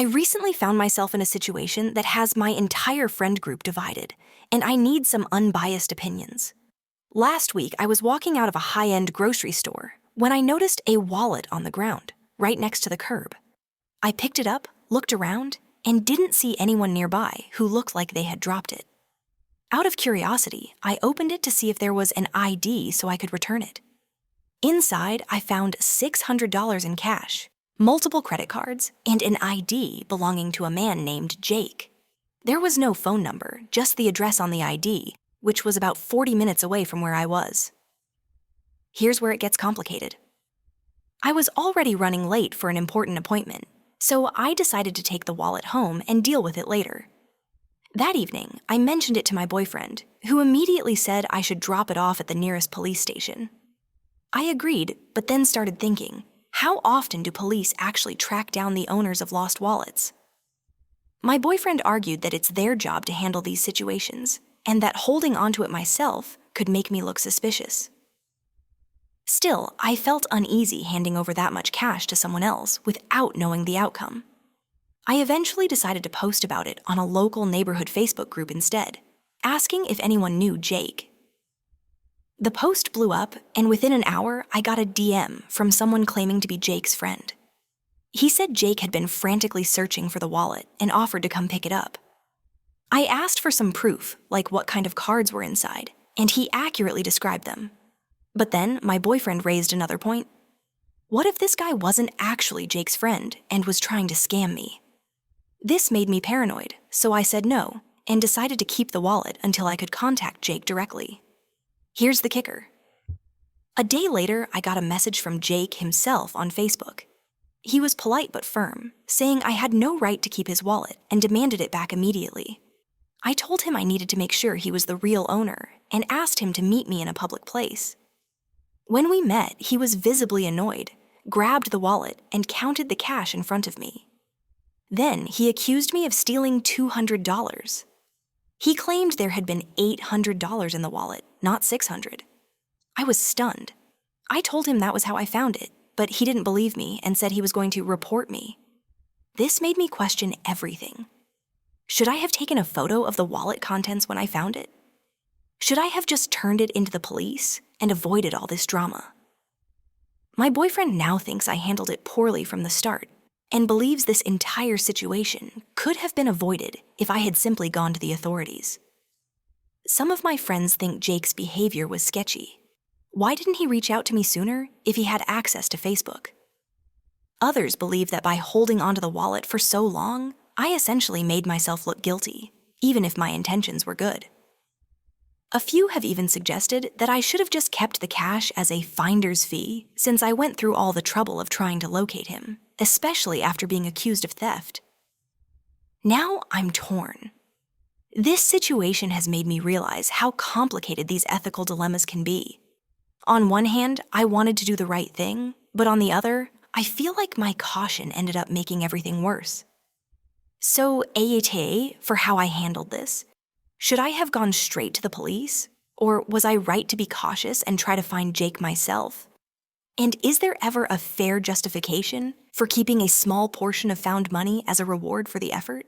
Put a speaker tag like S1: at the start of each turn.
S1: recently found myself in a situation that has my entire friend group divided, and I need some unbiased opinions. Last week, I was walking out of a high-end grocery store when I noticed a wallet on the ground, right next to the curb. I picked it up, looked around, and didn't see anyone nearby who looked like they had dropped it. Out of curiosity, I opened it to see if there was an ID so I could return it. Inside, I found $600 in cash, multiple credit cards, and an ID belonging to a man named Jake. There was no phone number, just the address on the ID, which was about 40 minutes away from where I was. Here's where it gets complicated. I was already running late for an important appointment, so I decided to take the wallet home and deal with it later. That evening, I mentioned it to my boyfriend, who immediately said I should drop it off at the nearest police station. I agreed, but then started thinking, how often do police actually track down the owners of lost wallets? My boyfriend argued that it's their job to handle these situations, and that holding onto it myself could make me look suspicious. Still, I felt uneasy handing over that much cash to someone else without knowing the outcome. I eventually decided to post about it on a local neighborhood Facebook group instead, asking if anyone knew Jake. The post blew up, and within an hour, I got a DM from someone claiming to be Jake's friend. He said Jake had been frantically searching for the wallet and offered to come pick it up. I asked for some proof, like what kind of cards were inside, and he accurately described them. But then my boyfriend raised another point. What if this guy wasn't actually Jake's friend and was trying to scam me? This made me paranoid, so I said no and decided to keep the wallet until I could contact Jake directly. Here's the kicker. A day later, I got a message from Jake himself on Facebook. He was polite but firm, saying I had no right to keep his wallet and demanded it back immediately. I told him I needed to make sure he was the real owner and asked him to meet me in a public place. When we met, he was visibly annoyed, grabbed the wallet, and counted the cash in front of me. Then he accused me of stealing $200. He claimed there had been $800 in the wallet, not $600. I was stunned. I told him that was how I found it, but he didn't believe me and said he was going to report me. This made me question everything. Should I have taken a photo of the wallet contents when I found it? Should I have just turned it into the police and avoided all this drama? My boyfriend now thinks I handled it poorly from the start and believes this entire situation could have been avoided if I had simply gone to the authorities. Some of my friends think Jake's behavior was sketchy. Why didn't he reach out to me sooner if he had access to Facebook? Others believe that by holding onto the wallet for so long, I essentially made myself look guilty, even if my intentions were good. A few have even suggested that I should have just kept the cash as a finder's fee since I went through all the trouble of trying to locate him, especially after being accused of theft. Now I'm torn. This situation has made me realize how complicated these ethical dilemmas can be. On one hand, I wanted to do the right thing, but on the other, I feel like my caution ended up making everything worse. So, AITA, for how I handled this, should I have gone straight to the police? Or was I right to be cautious and try to find Jake myself? And is there ever a fair justification for keeping a small portion of found money as a reward for the effort?